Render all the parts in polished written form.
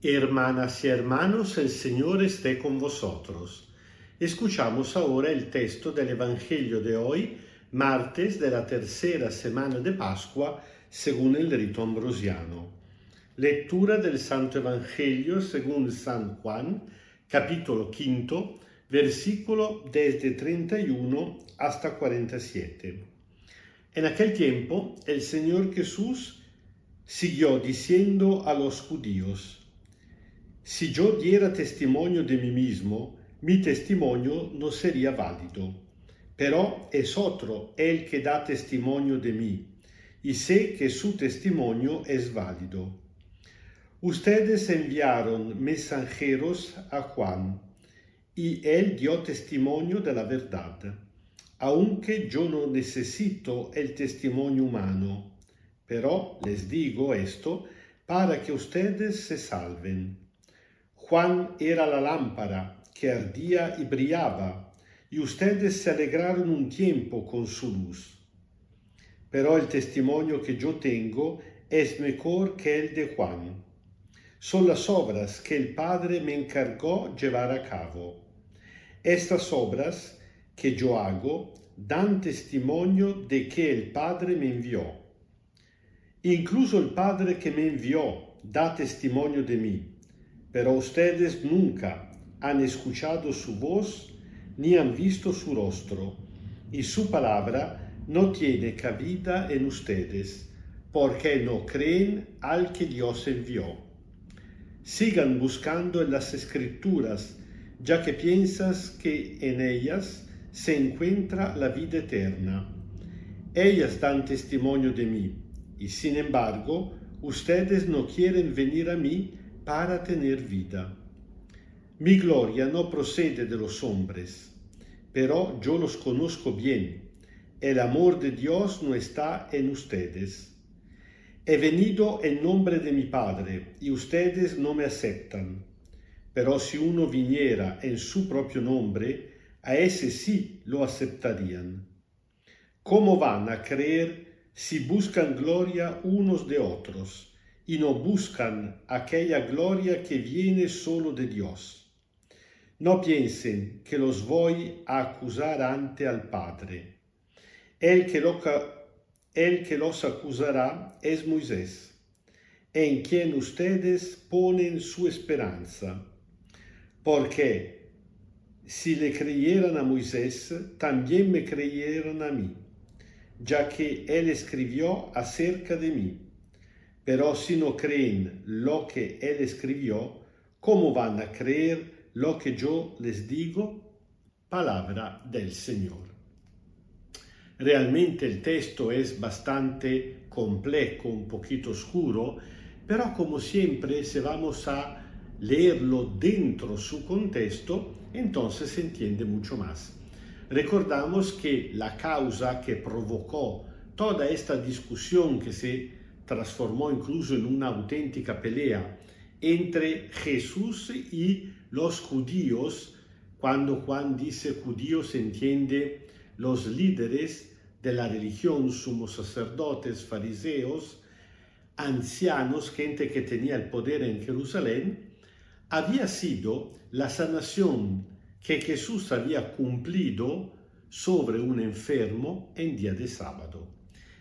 Hermanas y hermanos, el Señor esté con vosotros. Escuchamos ahora el texto del Evangelio de hoy, martes de la tercera semana de Pascua, según el rito ambrosiano. Lectura del Santo Evangelio según San Juan, capítulo 5, versículo desde 31 hasta 47. En aquel tiempo, el Señor Jesús siguió diciendo a los judíos: si yo diera testimonio de mí mismo, mi testimonio no sería válido. Pero es otro el que da testimonio de mí, y sé que su testimonio es válido. Ustedes enviaron mensajeros a Juan, y él dio testimonio de la verdad, aunque yo no necesito el testimonio humano. Pero les digo esto para que ustedes se salven. Juan era la lámpara que ardía y brillaba, y ustedes se alegraron un tiempo con su luz. Pero el testimonio que yo tengo es mejor que el de Juan. Son las obras que el Padre me encargó llevar a cabo. Estas obras que yo hago dan testimonio de que el Padre me envió. Incluso el Padre que me envió da testimonio de mí. Pero ustedes nunca han escuchado su voz ni han visto su rostro, y su palabra no tiene cabida en ustedes, porque no creen al que Dios envió. Sigan buscando en las Escrituras, ya que piensas que en ellas se encuentra la vida eterna. Ellas dan testimonio de mí, y sin embargo, ustedes no quieren venir a mí para tener vida. Mi gloria no procede de los hombres, pero yo los conozco bien. El amor de Dios no está en ustedes. He venido en nombre de mi Padre y ustedes no me aceptan. Pero si uno viniera en su propio nombre, a ese sí lo aceptarían. ¿Cómo van a creer si buscan gloria unos de otros y no buscan aquella gloria que viene solo de Dios? No piensen que los voy a acusar ante al Padre. El que los acusará es Moisés, en quien ustedes ponen su esperanza. Porque si le creyeran a Moisés, también me creyeran a mí, ya que él escribió acerca de mí. Pero si no creen lo que él escribió, ¿cómo van a creer lo que yo les digo? Palabra del Señor. Realmente el texto es bastante complejo, un poquito oscuro, pero como siempre, si vamos a leerlo dentro su contexto, entonces se entiende mucho más. Recordamos que la causa que provocó toda esta discusión que se transformó incluso en una auténtica pelea entre Jesús y los judíos. Cuando Juan dice judíos, entiende los líderes de la religión, sumos sacerdotes, fariseos, ancianos, gente que tenía el poder en Jerusalén. Había sido la sanación que Jesús había cumplido sobre un enfermo en día de sábado,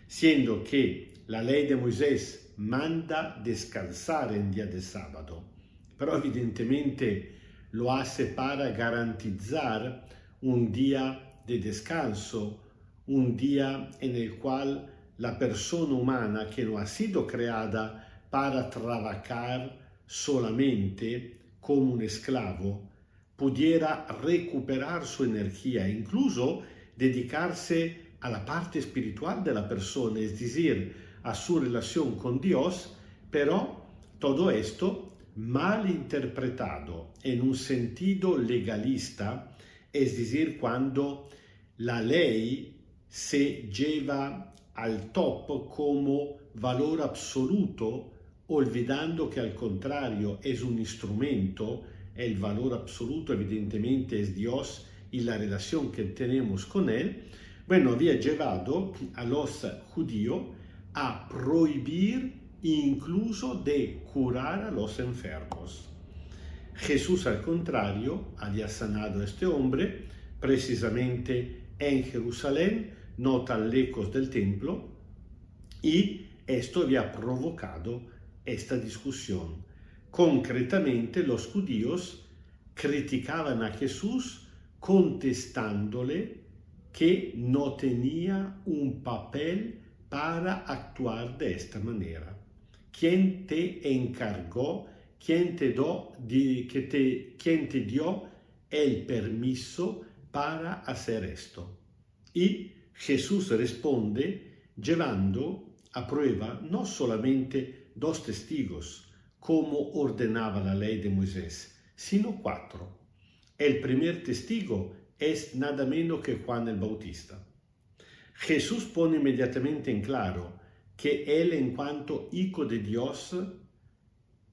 siendo que la ley de Moisés manda descansar en día de sábado, pero evidentemente lo hace para garantizar un día de descanso, un día en el cual la persona humana que no ha sido creada para trabajar solamente como un esclavo, pudiera recuperar su energía e incluso dedicarse a la parte espiritual de la persona, es decir, a su relación con Dios, pero todo esto mal interpretado en un sentido legalista, es decir, cuando la ley se lleva al top como valor absoluto, olvidando que al contrario es un instrumento. El valor absoluto evidentemente es Dios y la relación que tenemos con Él. Bueno, había llevado a los judíos a prohibir incluso de curar a los enfermos. Jesús, al contrario, había sanado a este hombre precisamente en Jerusalén, no tan lejos del templo, y esto había provocado esta discusión. Concretamente, los judíos criticaban a Jesús contestándole que no tenía un papel para actuar de esta manera. ¿Quién te encargó? ¿Quién te dio el permiso para hacer esto? Y Jesús responde llevando a prueba no solamente 2 testigos, como ordenaba la ley de Moisés, sino 4. El primer testigo es nada menos que Juan el Bautista. Jesús pone inmediatamente en claro que él, en cuanto hijo de Dios,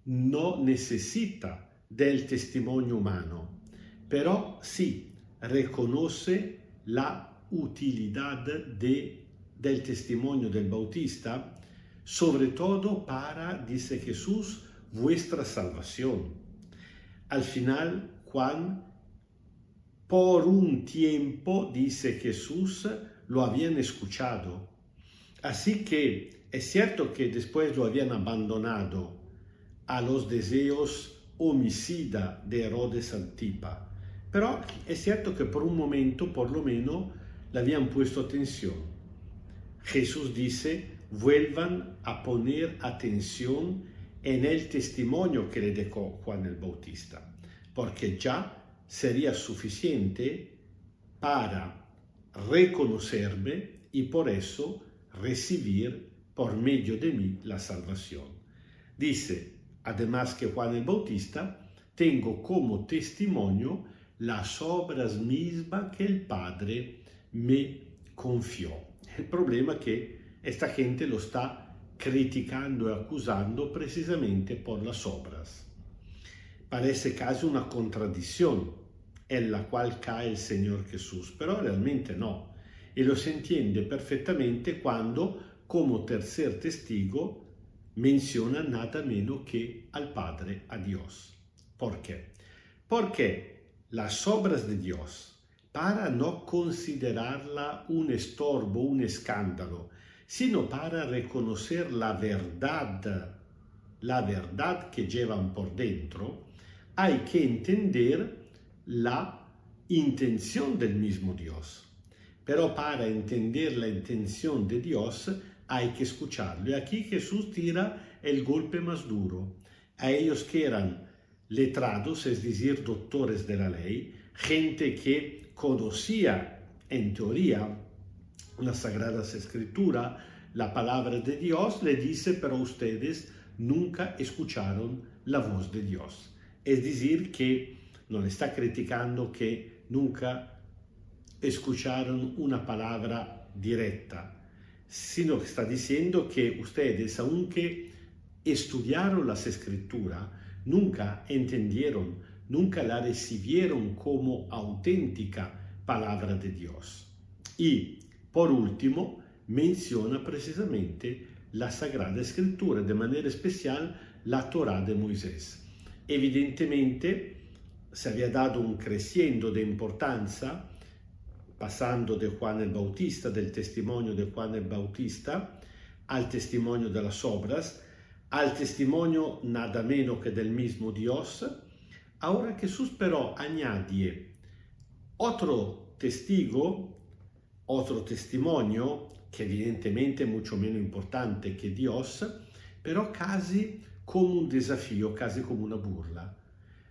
no necesita del testimonio humano, pero sí reconoce la utilidad del testimonio del Bautista, sobre todo para, dice Jesús, vuestra salvación. Al final, Juan, por un tiempo, dice Jesús, lo habían escuchado. Así que es cierto que después lo habían abandonado a los deseos homicida de Herodes Antipa, pero es cierto que por un momento, por lo menos, le habían puesto atención. Jesús dice, vuelvan a poner atención en el testimonio que le dejó Juan el Bautista, porque ya sería suficiente para reconocerme y por eso recibir por medio de mí la salvación. Dice, además que Juan el Bautista, tengo como testimonio las obras mismas que el Padre me confió. El problema es que esta gente lo está criticando y acusando precisamente por las obras. Parece casi una contradicción en la cual cae el Señor Jesús, pero realmente no. Y lo se entiende perfectamente cuando, como tercer testigo, menciona nada menos que al Padre, a Dios. ¿Por qué? Porque las obras de Dios, para no considerarla un estorbo, un escándalo, sino para reconocer la verdad que llevan por dentro, hay que entender la intención del mismo Dios. Pero para entender la intención de Dios hay que escucharlo. Y aquí Jesús tira el golpe más duro. A ellos que eran letrados, es decir, doctores de la ley, gente que conocía en teoría las Sagradas Escrituras, la palabra de Dios, le dice, pero ustedes nunca escucharon la voz de Dios. Es decir, que no le está criticando que nunca escucharon una palabra directa, sino que está diciendo que ustedes, aunque estudiaron las Escrituras, nunca entendieron, nunca la recibieron como auténtica palabra de Dios. Y, por último, menciona precisamente la Sagrada Escritura, de manera especial la Torá de Moisés. Evidentemente, se había dado un crescendo de importancia, pasando de Juan el Bautista, del testimonio de Juan el Bautista, al testimonio de las obras, al testimonio nada menos que del mismo Dios. Ahora Jesús pero añade otro testigo, otro testimonio, que evidentemente es mucho menos importante que Dios, pero casi como un desafío, casi como una burla.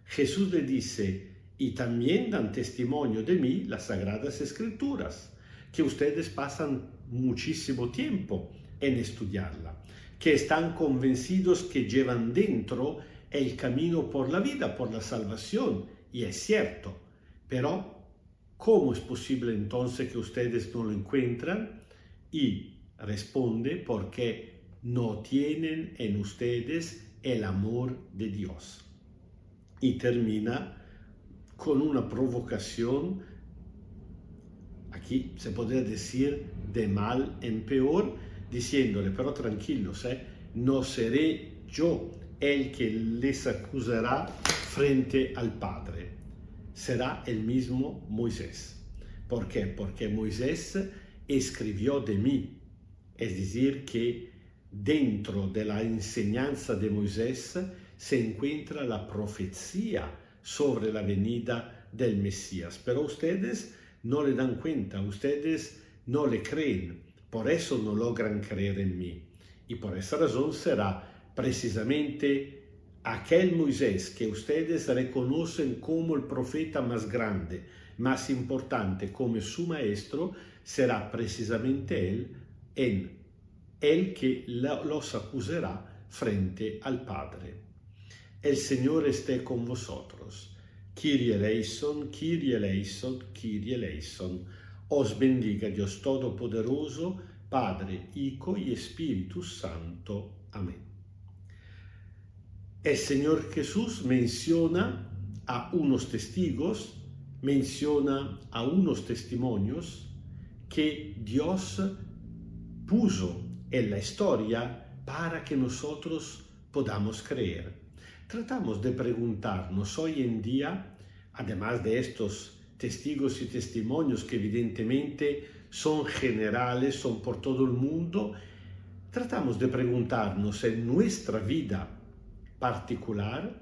Jesús le dice, y también dan testimonio de mí las Sagradas Escrituras, que ustedes pasan muchísimo tiempo en estudiarla, que están convencidos que llevan dentro el camino por la vida, por la salvación, y es cierto, pero ¿cómo es posible entonces que ustedes no lo encuentran? Y responde, porque no tienen en ustedes el amor de Dios. Y termina con una provocación, aquí se podría decir de mal en peor, diciéndole, pero tranquilos, no seré yo el que les acusará frente al Padre. Será el mismo Moisés. ¿Por qué? Porque Moisés escribió de mí. Es decir, que dentro de la enseñanza de Moisés se encuentra la profecía sobre la venida del Mesías. Pero ustedes no le dan cuenta, ustedes no le creen, por eso no logran creer en mí. Y por esa razón será precisamente aquel Moisés que ustedes reconocen como el profeta más grande, más importante, como su maestro, será precisamente él que los acusará frente al Padre. El Señor esté con vosotros. Kyrie eleison, Kyrie eleison, Kyrie eleison. Os bendiga Dios Todopoderoso, Padre, Hijo y Espíritu Santo. Amén. El Señor Jesús menciona a unos testigos, menciona a unos testimonios que Dios puso en la historia para que nosotros podamos creer. Tratamos de preguntarnos hoy en día, además de estos testigos y testimonios que evidentemente son generales, son por todo el mundo, tratamos de preguntarnos en nuestra vida particular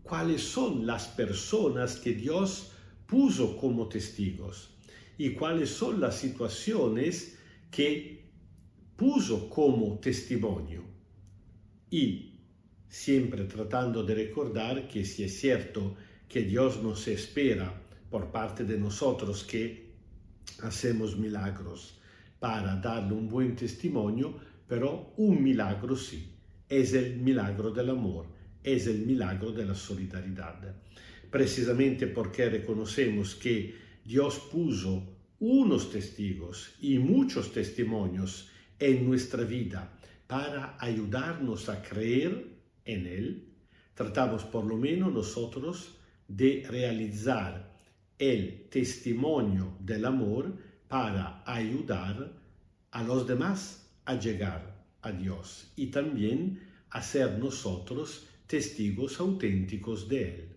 cuáles son las personas que Dios puso como testigos y cuáles son las situaciones que puso como testimonio. Y siempre tratando de recordar que si es cierto que Dios nos espera por parte de nosotros que hacemos milagros para darle un buen testimonio, pero un milagro sí, es el milagro del amor, es el milagro de la solidaridad. Precisamente porque reconocemos que Dios puso unos testigos y muchos testimonios en nuestra vida para ayudarnos a creer en Él, tratamos por lo menos nosotros de realizar el testimonio del amor para ayudar a los demás a llegar a Dios y también a ser nosotros testigos auténticos de Él.